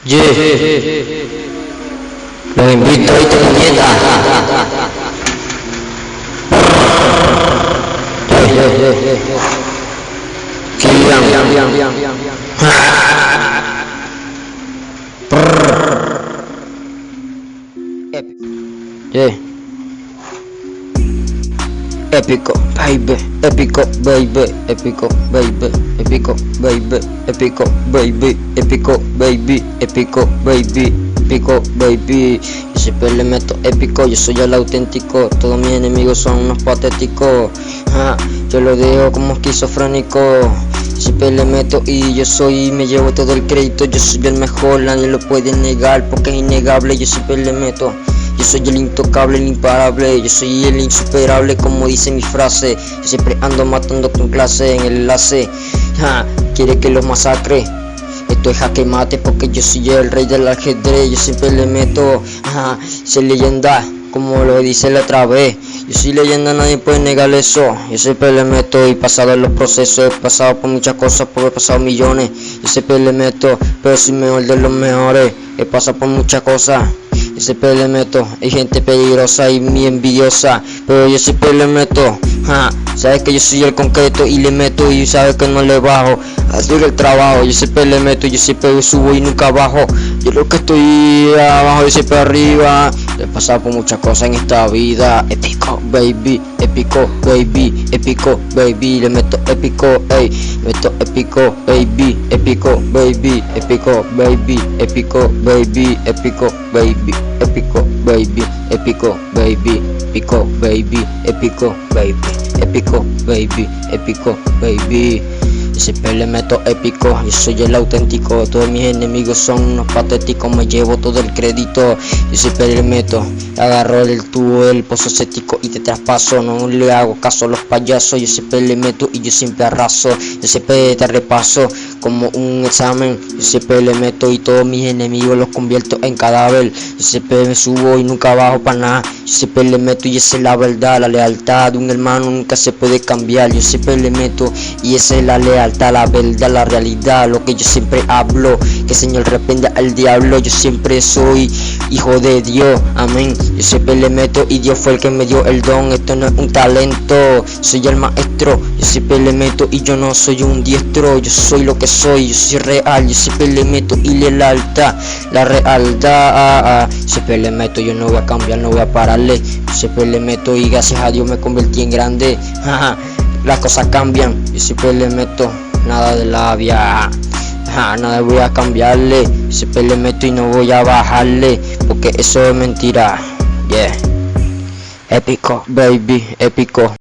Yeah. Los invito a esta puñeta. Yeah. Épico, baby, épico, baby, épico, baby, épico, baby, épico, baby, épico, baby, épico, baby, épico, baby. Yo siempre le meto épico, yo soy el auténtico. Todos mis enemigos son unos patéticos. Yo lo dejo como esquizofrénico. Yo siempre le meto y yo soy, me llevo todo el crédito. Yo soy el mejor, nadie lo puede negar porque es innegable. Yo siempre le meto. Yo soy el intocable, el imparable, yo soy el insuperable, como dice mi frase. Yo siempre ando matando con clase en el enlace. Quiere que los masacre. Esto es jaque mate porque yo soy el rey del ajedrez. Yo siempre le meto, soy leyenda, como lo dice la otra vez. Yo soy leyenda, nadie puede negar eso. Yo siempre le meto y he pasado en los procesos. He pasado por muchas cosas, porque he pasado millones. Yo siempre le meto, pero soy mejor de los mejores. He pasado por muchas cosas. Yo siempre le meto, hay gente peligrosa y muy envidiosa, pero yo siempre le meto, sabes que yo soy el concreto y le meto y sabes que no le bajo, hacer el trabajo, yo siempre le meto, yo siempre subo y nunca bajo, yo lo que estoy abajo, yo siempre arriba, he pasado por muchas cosas en esta vida, épico baby, épico baby, épico baby, le meto épico, ey, meto épico baby, épico baby, épico baby, épico baby, épico baby. Épico baby, épico baby, épico baby, épico baby, épico baby, épico baby. Yo siempre le meto épico, yo soy el auténtico. Todos mis enemigos son unos patéticos, me llevo todo el crédito. Yo siempre le meto, agarro el tubo del pozo escéptico y te traspaso. No le hago caso a los payasos, yo siempre le meto y yo siempre arraso. Yo siempre te repaso como un examen. Yo siempre le meto y todos mis enemigos los convierto en cadáver. Yo siempre me subo y nunca bajo para nada. Yo siempre le meto y esa es la verdad. La lealtad de un hermano nunca se puede cambiar. Yo siempre le meto y esa es la lealtad, la verdad, la realidad, lo que yo siempre hablo. Que el Señor reprenda al diablo. Yo siempre soy hijo de Dios, amén. Yo siempre le meto y Dios fue el que me dio el don. Esto no es un talento, soy el maestro. Yo siempre le meto y yo no soy un diestro. Yo soy lo que soy, yo soy real. Yo siempre le meto y lealtad, la realidad. Siempre le meto, yo no voy a cambiar, no voy a pararle. Yo siempre le meto y gracias a Dios me convertí en grande. Las cosas cambian, yo siempre le meto, nada de labia, nada voy a cambiarle. Yo siempre le meto y no voy a bajarle, porque eso es mentira. Yeah, épico baby, épico.